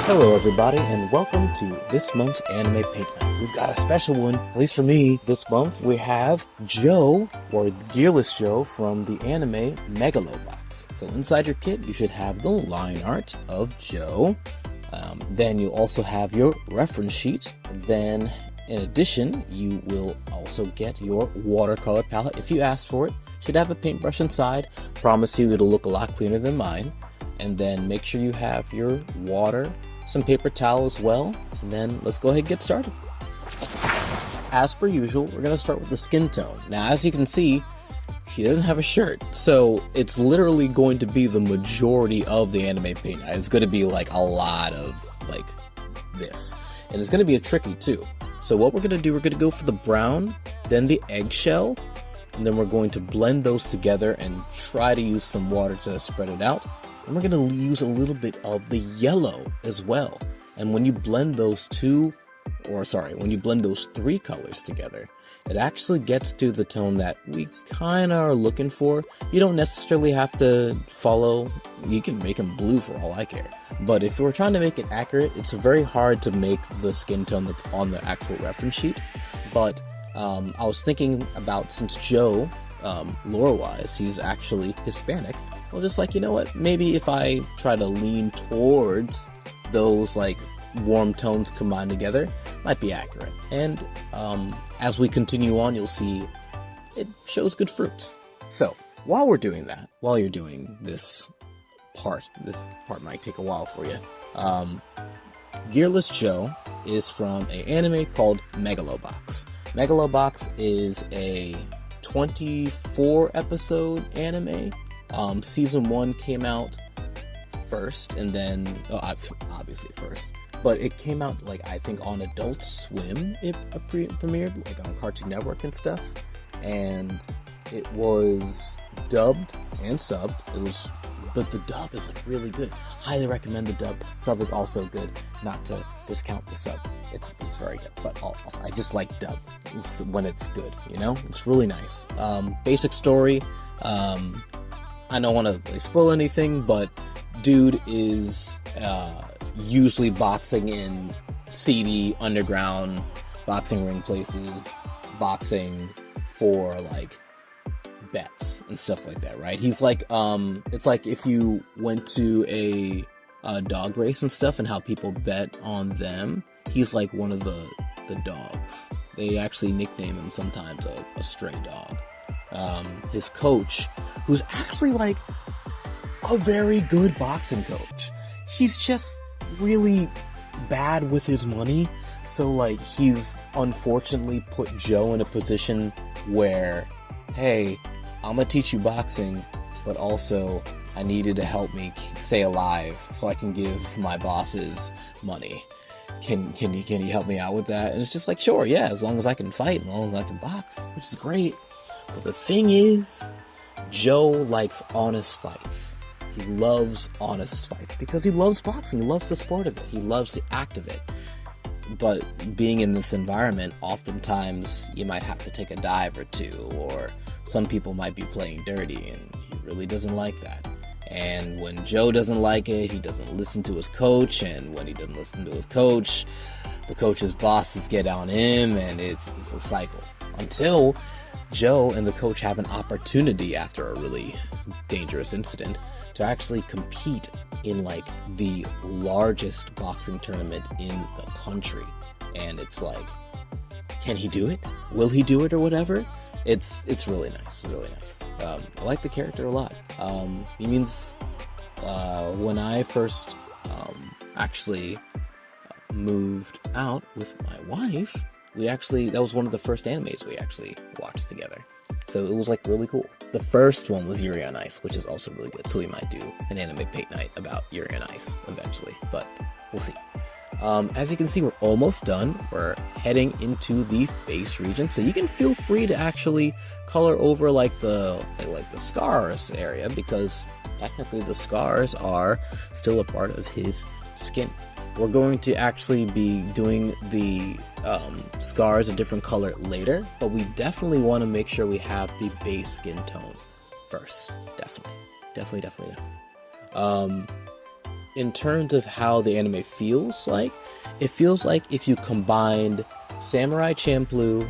Hello everybody and welcome to this month's Anime Paint Night. We've got a special one, at least for me, this month. We have Joe, or Gearless Joe, from the anime Megalo box. So inside your kit you should have the line art of Joe. Then you'll also have your reference sheet. Then in addition you will also get your watercolor palette if you asked for it. Should have a paintbrush inside. Promise you it'll look a lot cleaner than mine. And then make sure you have your water, some paper towel as well, and then let's go ahead and get started. As per usual, we're going to start with the skin tone. Now, as you can see, he doesn't have a shirt, so it's literally going to be the majority of the anime paint. It's going to be like a lot of like this, and it's going to be a tricky too. So what we're going to do, we're going to go for the brown, then the eggshell, and then we're going to blend those together and try to use some water to spread it out. And we're going to use a little bit of the yellow as well. And when you blend those when you blend those three colors together, it actually gets to the tone that we kind of are looking for. You don't necessarily have to follow, you can make them blue for all I care. But if we're trying to make it accurate, it's very hard to make the skin tone that's on the actual reference sheet. But I was thinking about, since Joe, lore-wise, he's actually Hispanic, well, just like, you know what, maybe if I try to lean towards those like warm tones combined together, might be accurate. And as we continue on, you'll see it shows good fruits. So while we're doing that, while you're doing this part might take a while for you. Gearless Joe is from an anime called Megalo Box. Megalo Box is a 24 episode anime. Season 1 came out first, and then obviously first, but it came out like I think on Adult Swim. It premiered like on Cartoon Network and stuff, and it was dubbed and subbed. But the dub is like really good. Highly recommend the dub. Sub is also good. Not to discount the sub. It's very good. But also, I just like dub when it's good. You know, it's really nice. Basic story. I don't want to really spoil anything, but dude is usually boxing in seedy underground boxing ring places, boxing for like bets and stuff like that, right? He's like, it's like if you went to a dog race and stuff and how people bet on them, he's like one of the dogs. They actually nickname him sometimes a stray dog. His coach, who's actually like a very good boxing coach, he's just really bad with his money. So like he's unfortunately put Joe in a position where, hey, I'm gonna teach you boxing, but also I need you to help me stay alive so I can give my bosses money. Can you help me out with that? And it's just like, sure, yeah, as long as I can fight, as long as I can box, which is great. But the thing is, Joe likes honest fights. He loves honest fights because he loves boxing. He loves the sport of it. He loves the act of it. But being in this environment, oftentimes you might have to take a dive or two, or some people might be playing dirty, and he really doesn't like that. And when Joe doesn't like it, he doesn't listen to his coach, and when he doesn't listen to his coach, the coach's bosses get on him, and it's a cycle. Until Joe and the coach have an opportunity after a really dangerous incident to actually compete in like the largest boxing tournament in the country. And it's like, can he do it? Will he do it or whatever? It's really nice, really nice. I like the character a lot. He means when I first actually moved out with my wife, that was one of the first animes we actually watched together. So it was like really cool. The first one was Yuri on Ice, which is also really good. So we might do an anime paint night about Yuri on Ice eventually, but we'll see. As you can see, we're almost done. We're heading into the face region, so you can feel free to actually color over like the scars area, because technically the scars are still a part of his skin. We're going to actually be doing the scars a different color later, but we definitely want to make sure we have the base skin tone first. Definitely. in terms of how the anime feels like, it feels like if you combined Samurai Champloo,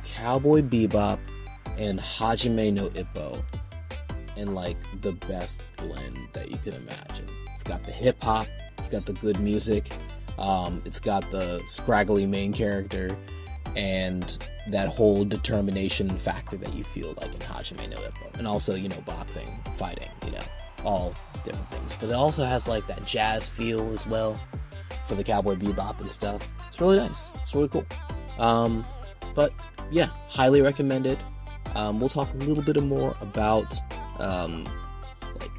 Cowboy Bebop, and Hajime no Ippo in like the best blend that you can imagine. It's got the hip hop, it's got the good music, it's got the scraggly main character, and that whole determination factor that you feel like in Hajime no Ippo. And also, boxing, fighting, all different things. But it also has like that jazz feel as well for the Cowboy Bebop and stuff. It's really nice. It's really cool. But yeah, highly recommend it. We'll talk a little bit more about like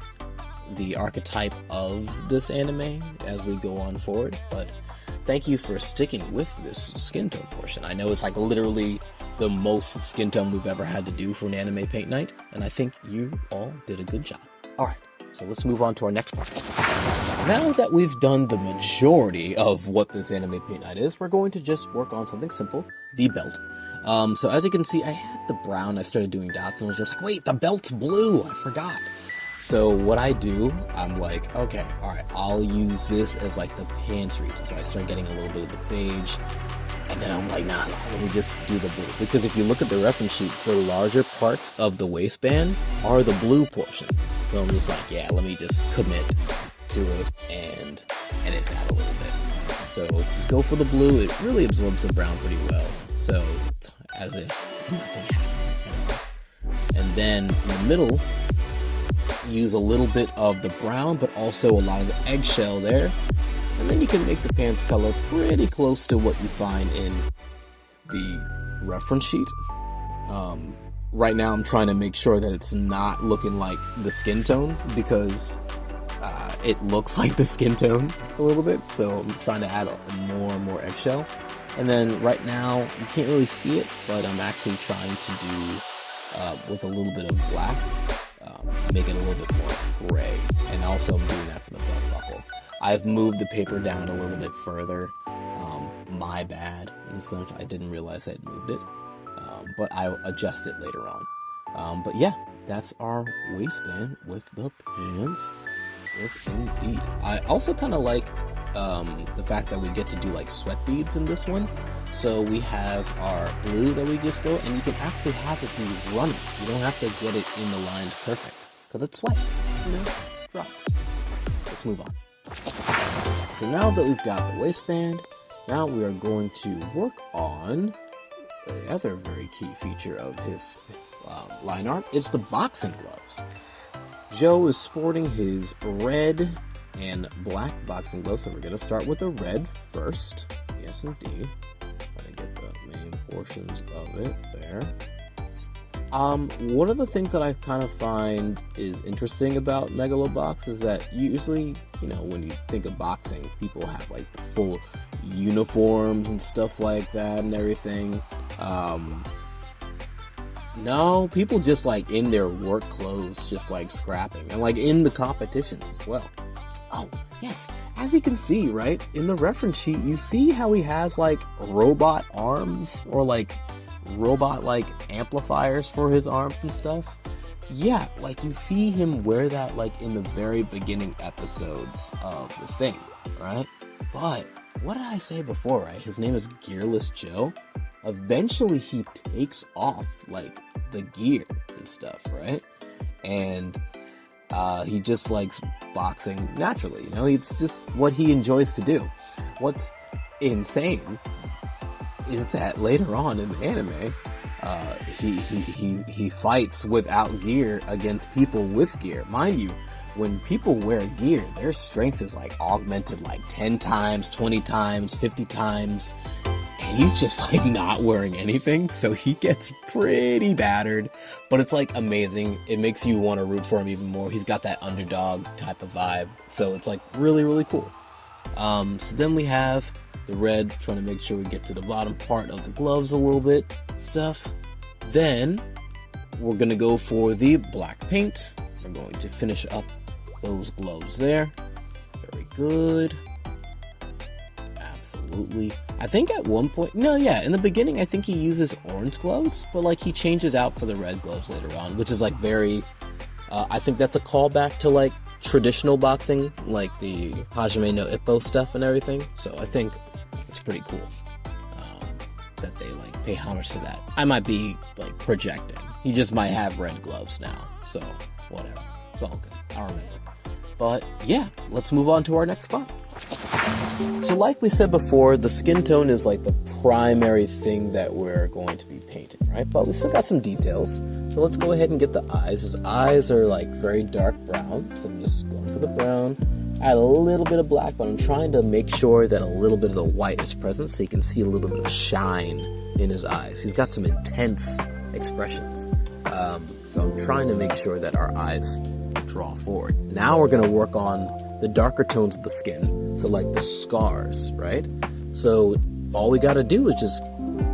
the archetype of this anime as we go on forward. But thank you for sticking with this skin tone portion. I know it's like literally the most skin tone we've ever had to do for an anime paint night, and I think you all did a good job. Alright, so let's move on to our next part. Now that we've done the majority of what this anime paint night is, we're going to just work on something simple, the belt. So as you can see, I have the brown. I started doing dots and was just like, wait, the belt's blue, I forgot. So what I do, I'm like, okay, alright, I'll use this as like the pants region. So I start getting a little bit of the beige, and then I'm like, nah, let me just do the blue. Because if you look at the reference sheet, the larger parts of the waistband are the blue portion. So I'm just like, yeah, let me just commit to it and edit that a little bit. So just go for the blue. It really absorbs the brown pretty well. So as if nothing happened. And then in the middle, use a little bit of the brown, but also a lot of the eggshell there. And then you can make the pants color pretty close to what you find in the reference sheet. Right now I'm trying to make sure that it's not looking like the skin tone, because it looks like the skin tone a little bit. So I'm trying to add more and more eggshell. And then right now you can't really see it, but I'm actually trying to do with a little bit of black, make it a little bit more gray. And also I'm doing that for the belt buckle. I've moved the paper down a little bit further. My bad and such. I didn't realize I'd moved it. But I'll adjust it later on. But yeah, that's our waistband with the pants. Yes, indeed. I also kind of like the fact that we get to do like sweat beads in this one. So we have our blue that we just go, and you can actually have it be running. You don't have to get it in the lines perfect, because it's sweat, drops. Let's move on. So now that we've got the waistband, now we are going to work on the other very key feature of his line art. It's the boxing gloves. Joe is sporting his red and black boxing gloves, so we're going to start with the red first. Yes, indeed. Gotta get the main portions of it there. One of the things that I kind of find is interesting about Megalobox is that usually, when you think of boxing, people have like the full uniforms and stuff like that and everything. No, people just like in their work clothes, just like scrapping, and like in the competitions as well. Oh, yes, as you can see, right, in the reference sheet, you see how he has like robot arms or like robot like amplifiers for his arms and stuff. Yeah, like you see him wear that like in the very beginning episodes of the thing, right? But what did I say before, right? His name is Gearless Joe. Eventually he takes off like the gear and stuff, right? And he just likes boxing naturally, it's just what he enjoys to do. What's insane is that later on in the anime, he fights without gear against people with gear. Mind you, when people wear gear, their strength is like augmented like 10 times, 20 times, 50 times. And he's just like not wearing anything, so he gets pretty battered, but it's like amazing. It makes you want to root for him even more. He's got that underdog type of vibe, so it's like really, really cool. So then we have the red, trying to make sure we get to the bottom part of the gloves a little bit, stuff. Then we're gonna go for the black paint. We're going to finish up those gloves there. Very good. Absolutely. I think at one point, in the beginning, I think he uses orange gloves, but like he changes out for the red gloves later on, which is like very, I think that's a callback to like traditional boxing, like the Hajime no Ippo stuff and everything. So I think it's pretty cool that they like pay homage to that. I might be like projecting. He just might have red gloves now, so whatever. It's all good. I remember. But yeah, let's move on to our next spot. So like we said before, the skin tone is like the primary thing that we're going to be painting, right? But we still got some details. So let's go ahead and get the eyes. His eyes are like very dark brown. So I'm just going for the brown. Add a little bit of black, but I'm trying to make sure that a little bit of the white is present so you can see a little bit of shine in his eyes. He's got some intense expressions. So I'm trying to make sure that our eyes draw forward. Now we're going to work on the darker tones of the skin, so like the scars, right? So all we got to do is just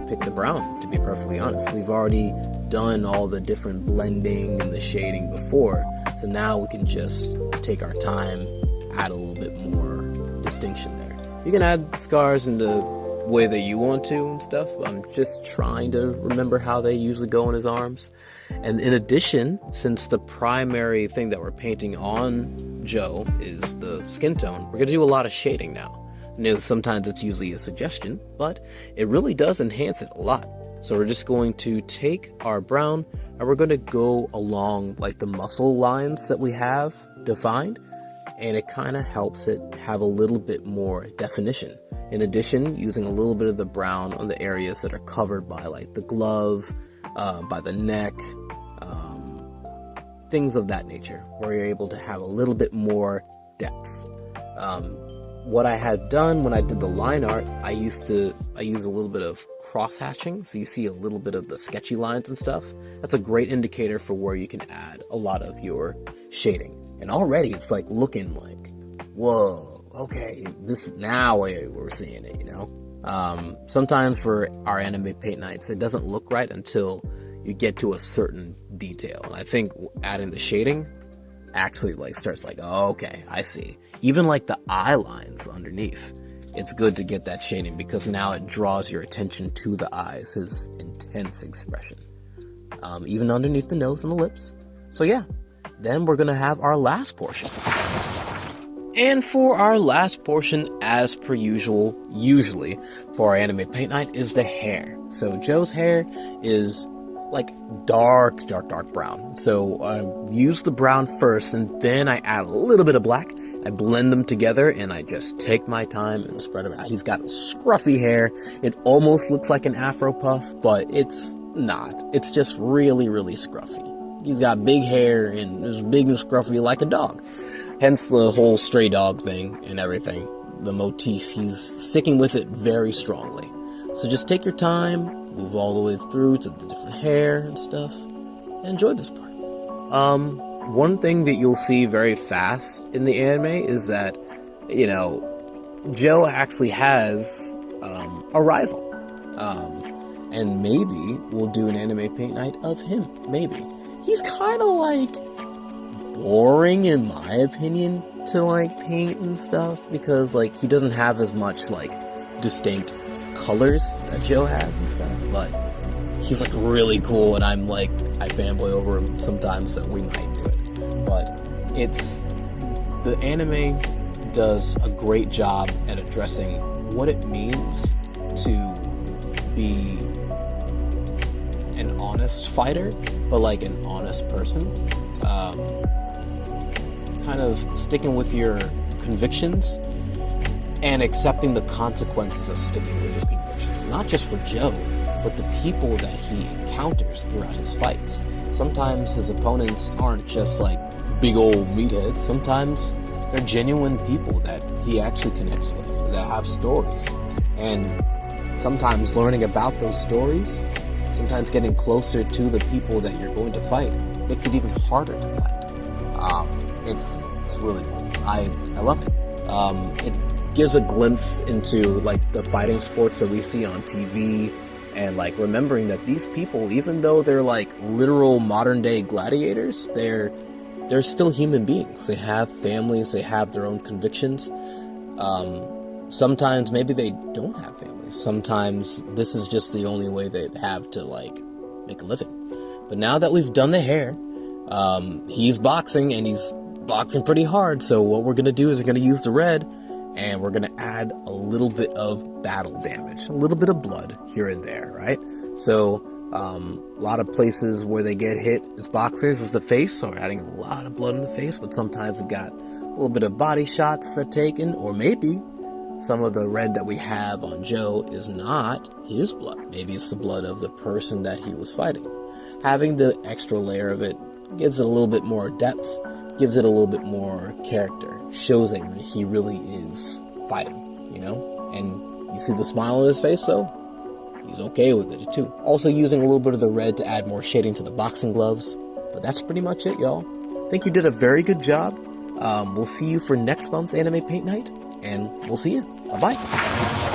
pick the brown, to be perfectly honest. We've already done all the different blending and the shading before, so now we can just take our time, add a little bit more distinction there. You can add scars in the way that you want to and stuff. I'm just trying to remember how they usually go on his arms. And in addition, since the primary thing that we're painting on Joe is the skin tone, we're going to do a lot of shading now. I know sometimes it's usually a suggestion, but it really does enhance it a lot. So we're just going to take our brown and we're going to go along like the muscle lines that we have defined, and it kind of helps it have a little bit more definition. In addition, using a little bit of the brown on the areas that are covered by like the glove, by the neck, things of that nature, where you're able to have a little bit more depth. What I had done when I did the line art, I use a little bit of cross hatching, so you see a little bit of the sketchy lines and stuff. That's a great indicator for where you can add a lot of your shading. And already it's like looking like, whoa, okay, this now we're seeing it, you know? Sometimes for our anime paint nights, it doesn't look right until you get to a certain detail. And I think adding the shading actually like starts like, oh, okay, I see. Even like the eye lines underneath, it's good to get that shading because now it draws your attention to the eyes, his intense expression. Even underneath the nose and the lips. So yeah, then we're gonna have our last portion. And for our last portion, as per usual, usually for our anime paint night, is the hair. So Joe's hair is like dark brown. So I use the brown first, and then I add a little bit of black. I blend them together, and I just take my time and spread them out. He's got scruffy hair. It almost looks like an afro puff, but it's not. It's just really, really scruffy. He's got big hair, and it's big and scruffy like a dog. Hence the whole stray dog thing and everything. The motif, he's sticking with it very strongly. So just take your time, move all the way through to the different hair and stuff, and enjoy this part. One thing that you'll see very fast in the anime is that, you know, Joe actually has a rival. And maybe we'll do an anime paint night of him. Maybe. He's kind of like boring in my opinion to like paint and stuff because like he doesn't have as much like distinct colors that Joe has and stuff, but he's like really cool and I'm like I fanboy over him sometimes, so we might do it. But it's the anime does a great job at addressing what it means to be an honest fighter, but like an honest person. Kind of sticking with your convictions and accepting the consequences of sticking with your convictions. Not just for Joe, but the people that he encounters throughout his fights. Sometimes his opponents aren't just like big old meatheads. Sometimes they're genuine people that he actually connects with, that have stories. And sometimes learning about those stories, sometimes getting closer to the people that you're going to fight, makes it even harder to fight. It's really cool. I love it. It gives a glimpse into like the fighting sports that we see on TV, and like remembering that these people, even though they're like literal modern day gladiators, they're still human beings. They have families, they have their own convictions. Sometimes maybe they don't have families. Sometimes this is just the only way they have to like make a living. But now that we've done the hair, he's boxing and he's boxing pretty hard, so what we're gonna do is we're gonna use the red, and we're gonna add a little bit of battle damage, a little bit of blood here and there, right? So, a lot of places where they get hit as boxers is the face, so we're adding a lot of blood in the face, but sometimes we got a little bit of body shots that taken, or maybe some of the red that we have on Joe is not his blood. Maybe it's the blood of the person that he was fighting. Having the extra layer of it gives it a little bit more depth, gives it a little bit more character, shows that he really is fighting, you know? And you see the smile on his face, though? He's okay with it, too. Also using a little bit of the red to add more shading to the boxing gloves. But that's pretty much it, y'all. I think you did a very good job. We'll see you for next month's Anime Paint Night, and we'll see you. Bye-bye.